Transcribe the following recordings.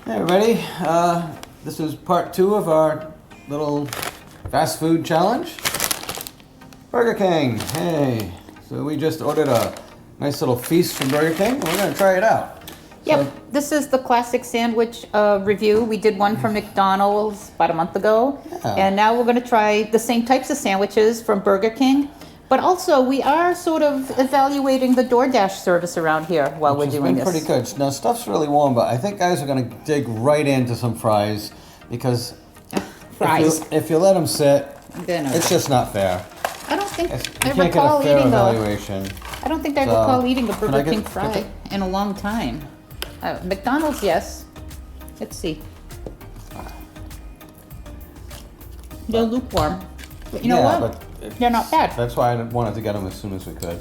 Hey everybody, this is part 2 of our little fast food challenge. Burger King, hey. So we just ordered a nice little feast from Burger King and we're gonna try it out. Yep, So, this is the classic sandwich review. We did one from McDonald's about a month ago. Yeah. And now we're gonna try the same types of sandwiches from Burger King. But also, we are sort of evaluating the DoorDash service around here while we're doing it's been this. pretty good. Now stuff's really warm, but I think guys are gonna dig right into some fries because Fries. if you let them sit, They're not- it's just not fair. I don't think You I can't get a recall fair eating a. evaluation. I don't think I So, recall eating a can I Burger get- King fry in a long time. McDonald's, yes. Let's see. They're lukewarm. But you know Yeah, what? but They're not bad. That's why I wanted to get them as soon as we could.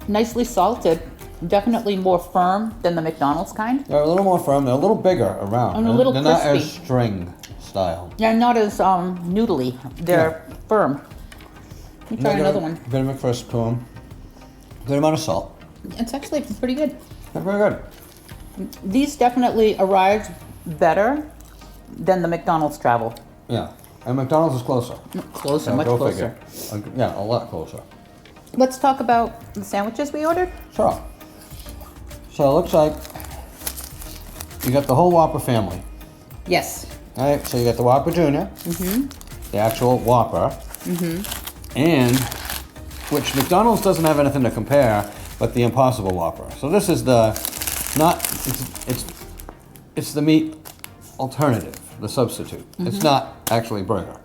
Nicely salted. Definitely more firm than the McDonald's kind. They're a little more firm. They're a little bigger around. And a little They're not as crispy. string style. They're not as noodly. They're firm. Let me try another one. Bit of a crisp to them. Good amount of salt. It's actually pretty good. They're very good. These definitely arrived better than the McDonald's travel. Yeah. And McDonald's is closer. Closer, Yeah, much go closer. figure. Yeah, a lot closer. Let's talk about the sandwiches we ordered. Sure. So it looks like you got the whole Whopper family. Yes. All right, so you got the Whopper Jr., the actual Whopper, and which McDonald's doesn't have anything to compare, but the Impossible Whopper. So this is the it's the meat alternative, the substitute. It's not actually burger.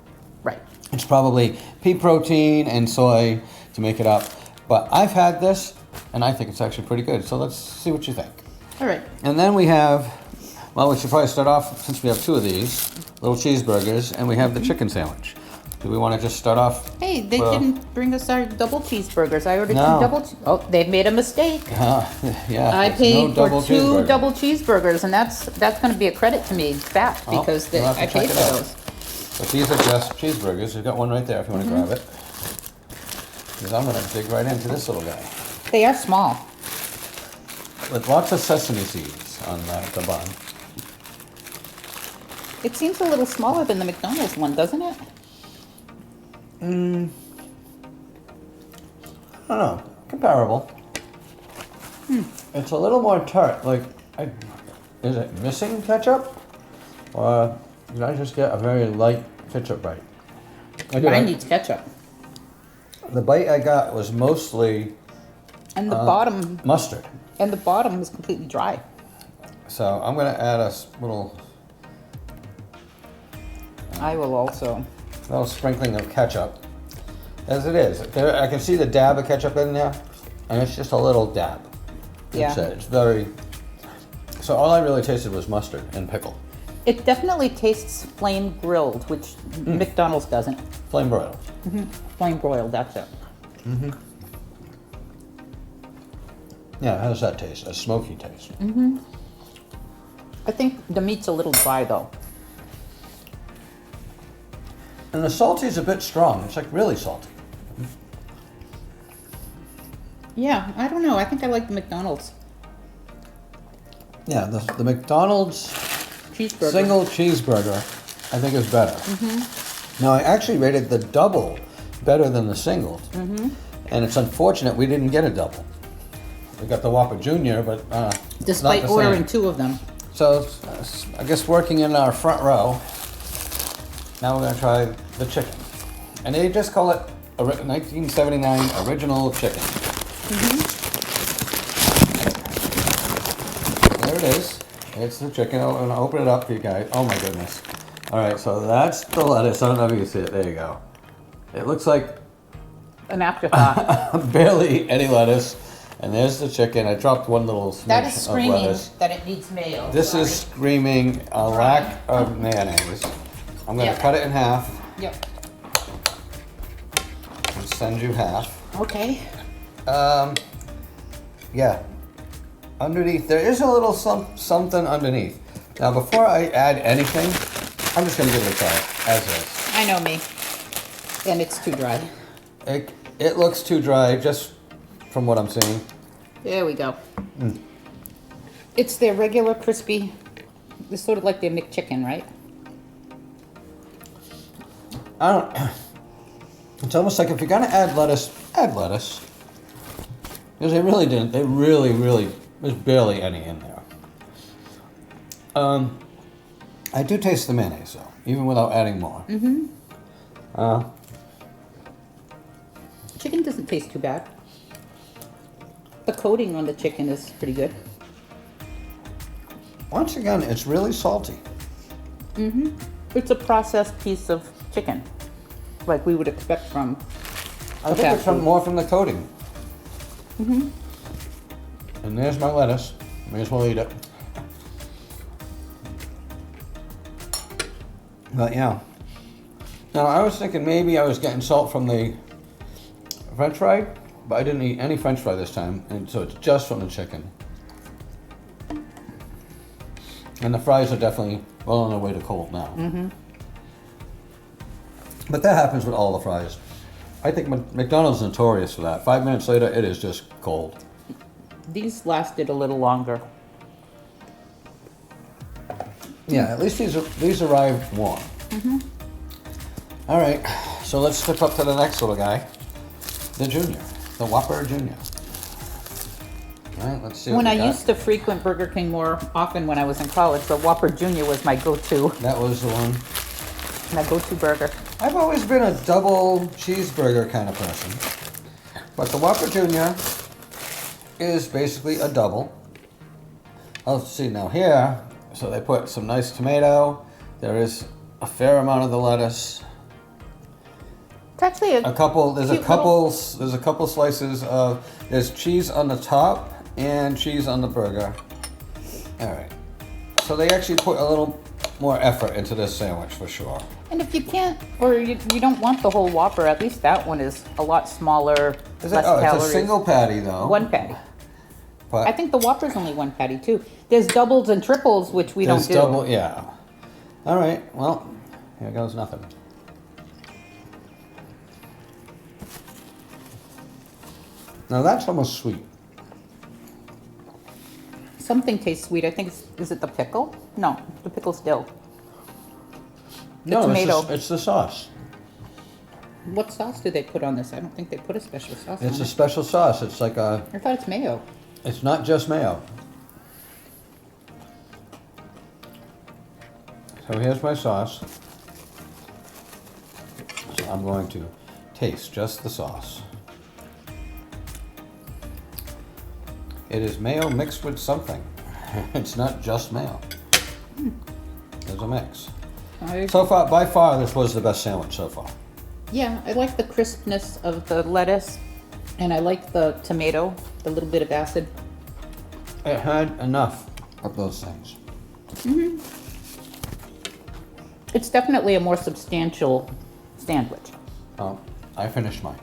Right. It's probably pea protein and soy to make it up. But I've had this, and I think it's actually pretty good. So let's see what you think. All right. And then we have, well, we should probably start off, since we have 2 of these, little cheeseburgers, and we have the chicken sandwich. Do we want to just start off? Hey, they Well- didn't bring us our double cheeseburgers. I ordered No. two double. Oh, they've made a mistake. Yeah. I it's paid no for double 2 cheeseburger. double cheeseburgers, and that's going to be a credit to me back Oh, because you'll have to I check paid it for out. those. But these are just cheeseburgers. You've got one right there if you want to grab it. Because I'm going to dig right into this little guy. They are small. With lots of sesame seeds on the bun. It seems a little smaller than the McDonald's one, doesn't it? I don't know. Comparable. It's a little more tart. Like, is it missing ketchup? Or did I just get a very light ketchup bite? Mine needs ketchup. The bite I got was mostly And the bottom mustard. was completely dry. So I'm going to add a little I will also. sprinkling of ketchup. As it is. I can see the dab of ketchup in there. And it's just a little dab. Yeah. It's very... So all I really tasted was mustard and pickle. It definitely tastes flame grilled, which McDonald's doesn't. Flame broiled. Flame broiled, that's it. Yeah, how does that taste? A smoky taste. I think the meat's a little dry though. And the salty is a bit strong. It's like really salty. Yeah, I don't know. I think I like the McDonald's Yeah, the McDonald's cheeseburger. single cheeseburger, I think is better. Now, I actually rated the double better than the single. And it's unfortunate we didn't get a double. We got the Whopper Jr., but Despite not the ordering same. 2 of them. So, I guess working in our front row, now we're going to try the chicken. And they just call it 1979 Original Chicken. There it is. It's the chicken. I'm going to open it up for you guys. Oh my goodness. All right, so that's the lettuce. I don't know if you can see it. There you go. It looks like An afterthought. barely any lettuce. And there's the chicken. I dropped one little That is smidge of screaming lettuce. that it needs mayo. This Sorry. is screaming a lack of mayonnaise. I'm going to Yep. cut it in half Yep. and send you half. Okay. Yeah. Underneath, there is a little something underneath. Now, before I add anything, I'm just going to give it a try, as is. I know me. And it's too dry. It looks too dry, just from what I'm seeing. There we go. It's their regular crispy It's sort of like their McChicken, right? I don't. It's almost like if you're gonna add lettuce, add lettuce. Because they really didn't. They really, there's barely any in there. I do taste the mayonnaise though, even without adding more. Chicken doesn't taste too bad. The coating on the chicken is pretty good. Once again, it's really salty. It's a processed piece of chicken, like we would expect from. I think it's more from the coating. And there's my lettuce. May as well eat it. But yeah. Now I was thinking maybe I was getting salt from the French fry, but I didn't eat any French fry this time, and so it's just from the chicken. And the fries are definitely well on their way to cold now. But that happens with all the fries. I think McDonald's is notorious for that. 5 minutes later, it is just cold. These lasted a little longer. Yeah, at least these arrived warm. All right, so let's step up to the next little guy, the Junior, the Whopper Junior. All right, let's see what When we I got. used to frequent Burger King more often when I was in college, the Whopper Jr. was my go-to That was the one. burger. I've always been a double cheeseburger kind of person, but the Whopper Junior is basically a double. Let's see now here. So they put some nice tomato. There is a fair amount of the lettuce. It's actually There's a cute couple slices of, there's cheese on the top and cheese on the burger. All right. So they actually put a little more effort into this sandwich for sure. And if you can't, or you don't want the whole Whopper, at least that one is a lot smaller, less calories. It's a single patty though. One patty. But I think the Whopper's only one patty too. There's doubles and triples, which we don't there's do. double, yeah. All right, well, here goes nothing. Now that's almost sweet. Something tastes sweet. I think is it the pickle? No, the pickle's dill. No, tomato. it's the sauce. What sauce do they put on this? I don't think they put a special sauce It's on a it. special sauce. It's like a, I thought it's mayo. it's not just mayo. So here's my sauce. So I'm going to taste just the sauce. It is mayo mixed with something. It's not just mayo. There's a mix. So far, by far, this was the best sandwich so far. Yeah, I like the crispness of the lettuce, and I like the tomato, the little bit of acid. It had enough of those things. It's definitely a more substantial sandwich. Oh, I finished mine.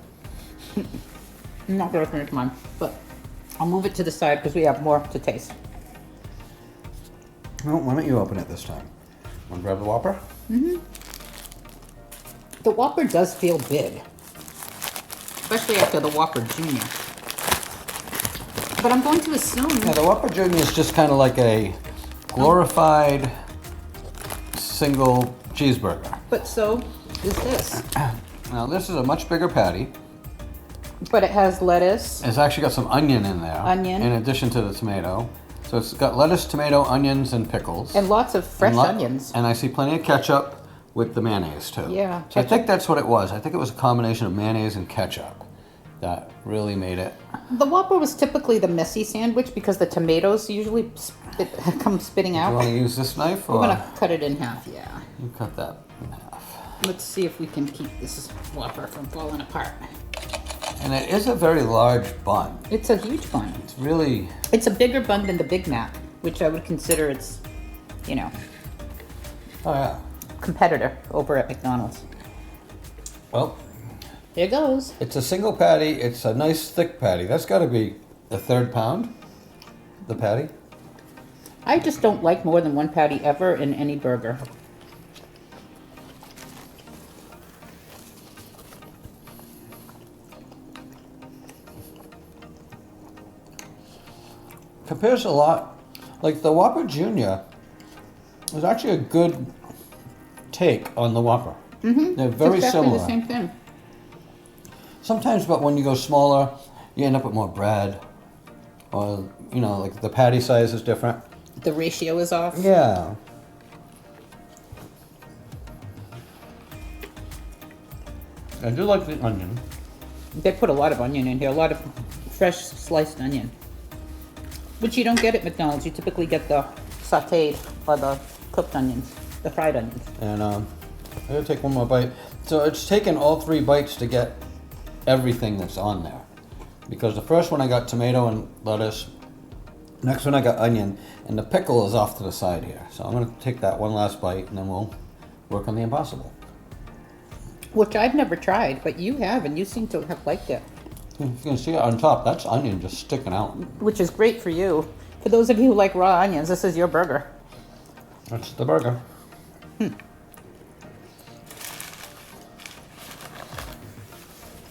I'm not gonna finish mine, but I'll move it to the side because we have more to taste. Well, why don't you open it this time? Want to grab the Whopper? The Whopper does feel big, especially after the Whopper Jr. But I'm going to assume Yeah, the Whopper Junior is just kind of like a glorified single cheeseburger. But so is this. Now this is a much bigger patty. But it has lettuce. It's actually got some onion in there. Onion. In addition to the tomato. So it's got lettuce, tomato, onions, and pickles. And lots of fresh onions. And I see plenty of ketchup with the mayonnaise too. Yeah, So I think that's what it was. I think it was a combination of mayonnaise and ketchup that really made it. The Whopper was typically the messy sandwich because the tomatoes usually come spitting You want out. to use this knife We're or gonna cut it in half, yeah. you cut that in half? Let's see if we can keep this Whopper from falling apart. And it is a very large bun. It's a huge bun. It's really, It's a bigger bun than the Big Mac, which I would consider its, oh yeah. competitor over at McDonald's. Well, Here goes. it's a single patty. It's a nice thick patty. That's got to be the third pound, the patty. I just don't like more than one patty ever in any burger. Compares a lot, like the Whopper Jr. is actually a good take on the Whopper. Mm-hmm. They're very exactly similar. the same thing. Sometimes, but when you go smaller, you end up with more bread, or like the patty size is different. The ratio is off. Yeah. I do like the onion. They put a lot of onion in here, a lot of fresh sliced onion, which you don't get at McDonald's. You typically get the sautéed or the cooked onions, the fried onions. And I'm gonna take one more bite. So it's taken all 3 bites to get everything that's on there. Because the first one I got tomato and lettuce, next one I got onion, and the pickle is off to the side here. So I'm gonna take that one last bite and then we'll work on the Impossible. Which I've never tried, but you have, and you seem to have liked it. You can see it on top, that's onion just sticking out. Which is great for you. For those of you who like raw onions, this is your burger. That's the burger.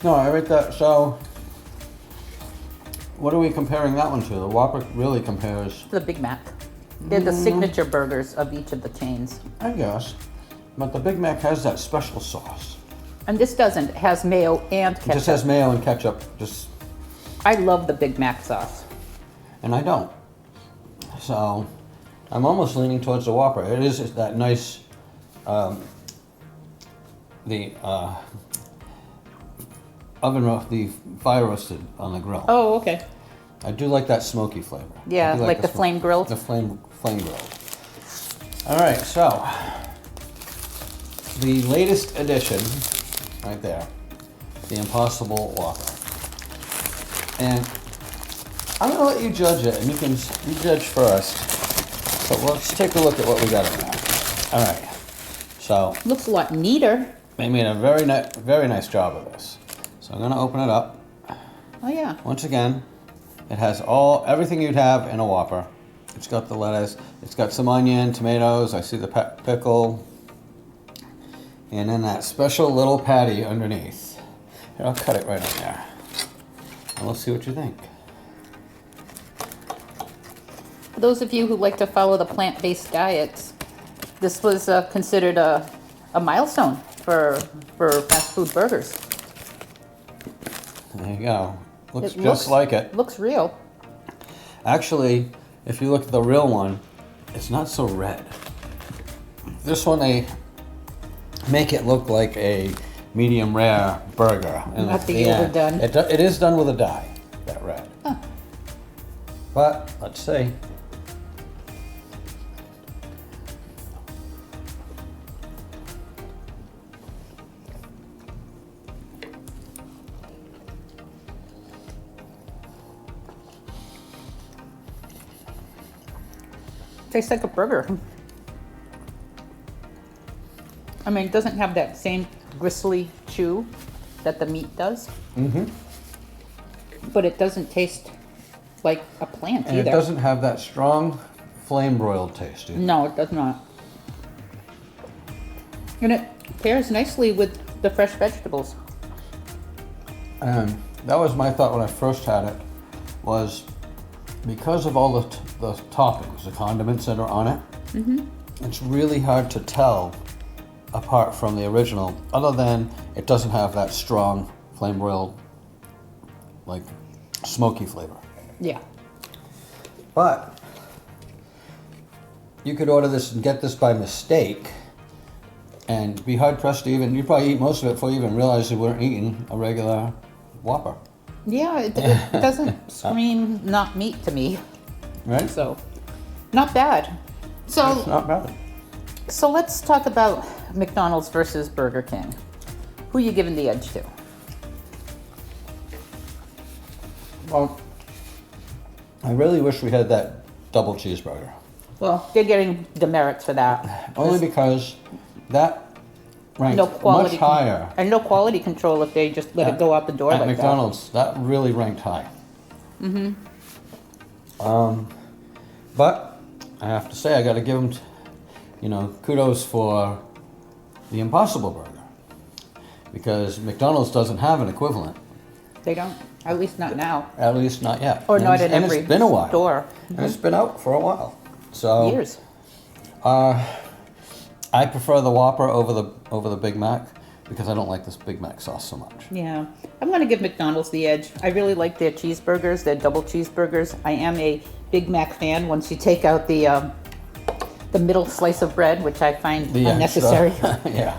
No, I rate that, so what are we comparing that one to? The Whopper really compares, The Big Mac. They're the signature burgers of each of the chains. I guess, but the Big Mac has that special sauce. And this doesn't. It has mayo and It ketchup. just has mayo and ketchup, I love the Big Mac sauce. and I don't. So I'm almost leaning towards the Whopper. It is that nice, the the fire roasted on the grill. Oh, okay. I do like that smoky flavor. Yeah, I do like the flame grilled? The flame grilled. All right, so the latest addition, right there, the Impossible Whopper. And I'm gonna let you judge it, and you judge first. So let's take a look at what we got in there. All right, so Looks a lot neater. they made a very nice job of this. So I'm gonna open it up. Oh, yeah. Once again, it has everything you'd have in a Whopper. It's got the lettuce, it's got some onion, tomatoes, I see the pickle, and then that special little patty underneath. Here, I'll cut it right in there. And let's see what you think. For those of you who like to follow the plant-based diets, this was considered a milestone for fast food burgers. There you go. Looks It just like it. Looks real. Actually, if you look at the real one, it's not so red. This one, they make it look like a medium rare burger. And Not at the end, overdone. It is done with a dye, that red. Huh. But, let's see. Tastes like a burger. I mean, it doesn't have that same gristly chew that the meat does. Mm-hmm. But it doesn't taste like a plant And either. it doesn't have that strong flame broiled taste either. No, it does not. And it pairs nicely with the fresh vegetables. And that was my thought when I first had it, was because of all the toppings, the condiments that are on it, it's really hard to tell apart from the original, other than it doesn't have that strong flame broiled, like smoky flavor. Yeah. But you could order this and get this by mistake and be hard pressed to you'd probably eat most of it before you even realize you weren't eating a regular Whopper. Yeah, it doesn't scream not meat to me. Right? So, not bad. It's So, not bad. so let's talk about McDonald's versus Burger King. Who are you giving the edge to? Well, I really wish we had that double cheeseburger. Well, they're getting demerits for that. Only because that ranked No quality much higher and no quality control if they just let it go out the door at like McDonald's. That really ranked high. Mm-hmm. But I have to say, I got to give them, kudos for the Impossible Burger, because McDonald's doesn't have an equivalent. that. They don't. At least not now. At least not yet. Or And not it's- in and every it's been a while. store. And it's been out for a while. So Years. I prefer the Whopper over the Big Mac because I don't like this Big Mac sauce so much. Yeah, I'm gonna give McDonald's the edge. I really like their cheeseburgers, their double cheeseburgers. I am a Big Mac fan once you take out the middle slice of bread, which I find The unnecessary. extra. Yeah.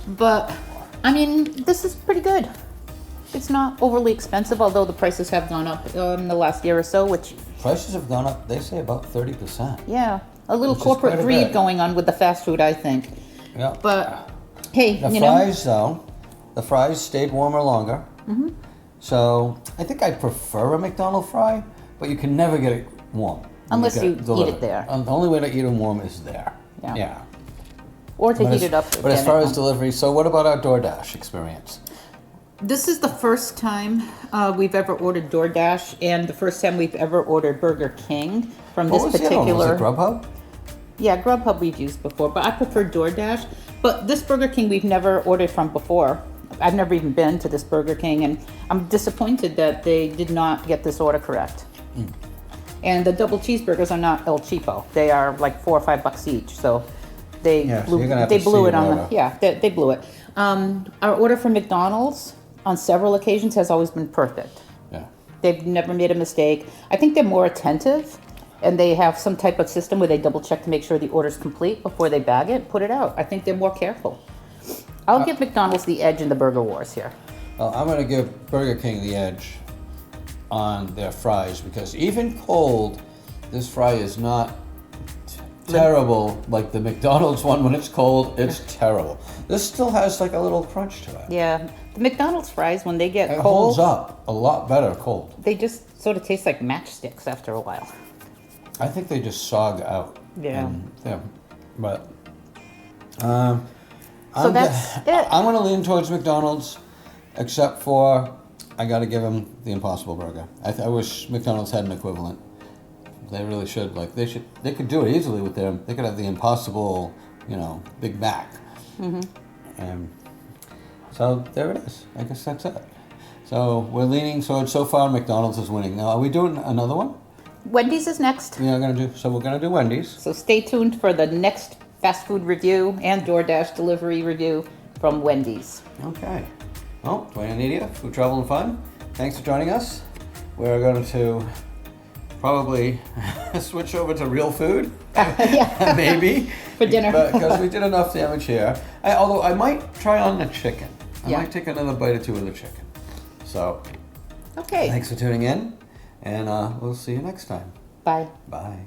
But, I mean, this is pretty good. It's not overly expensive, although the prices have gone up in the last year or so, which, Prices have gone up, they say about 30%. yeah, a little Which is corporate quite a greed bit. going on with the fast food, I think. Yeah. But, hey, The you know, fries, though, the fries stayed warmer longer. Mm-hmm. So I think I prefer a McDonald's fry, but you can never get it warm. when Unless get you eat delivered. it there. The only way to eat them warm is there. Yeah. or to But heat as, it up. but as again far at as home. delivery, so what about our DoorDash experience? This is the first time we've ever ordered DoorDash, and the first time we've ever ordered Burger King from What this was the other one? particular. Was it Grubhub? Yeah, Grubhub we've used before, but I prefer DoorDash. But this Burger King we've never ordered from before. I've never even been to this Burger King, and I'm disappointed that they did not get this order correct. And the double cheeseburgers are not El Cheapo. They are like $4 or $5 each, so they Yeah, so blew, you're gonna have they to blew see it on the the order. yeah they blew it. Our order from McDonald's on several occasions has always been perfect. Yeah. They've never made a mistake. I think they're more attentive, and they have some type of system where they double check to make sure the order's complete before they bag it, put it out. I think they're more careful. I'll give McDonald's the edge in the burger wars here. Well, I'm going to give Burger King the edge on their fries because even cold, this fry is not terrible like the McDonald's one. When it's cold, it's terrible. This still has like a little crunch to it. Yeah, the McDonald's fries, when they get It cold, holds up a lot better cold. they just sort of taste like matchsticks after a while. I think they just sog out. Yeah. Yeah. But So that's it. I'm going to lean towards McDonald's, except for I got to give them the Impossible Burger. I wish McDonald's had an equivalent. They really should. Like they could do it easily with their. They could have the Impossible, Big Mac. And so there it is. I guess that's it. So we're leaning. So far, McDonald's is winning. Now, are we doing another one? Wendy's is next. We are going to do. So we're going to do Wendy's. So stay tuned for the next fast food review and DoorDash delivery review from Wendy's. Okay. Well, Duane and I, Food, Travel, and Fun. Thanks for joining us. We're going to probably switch over to real food, Yeah. maybe. For dinner. Because we did enough damage here. Although I might try on the chicken. I Yeah. might take another bite or two of the chicken. So, Okay. thanks for tuning in, and we'll see you next time. Bye. Bye.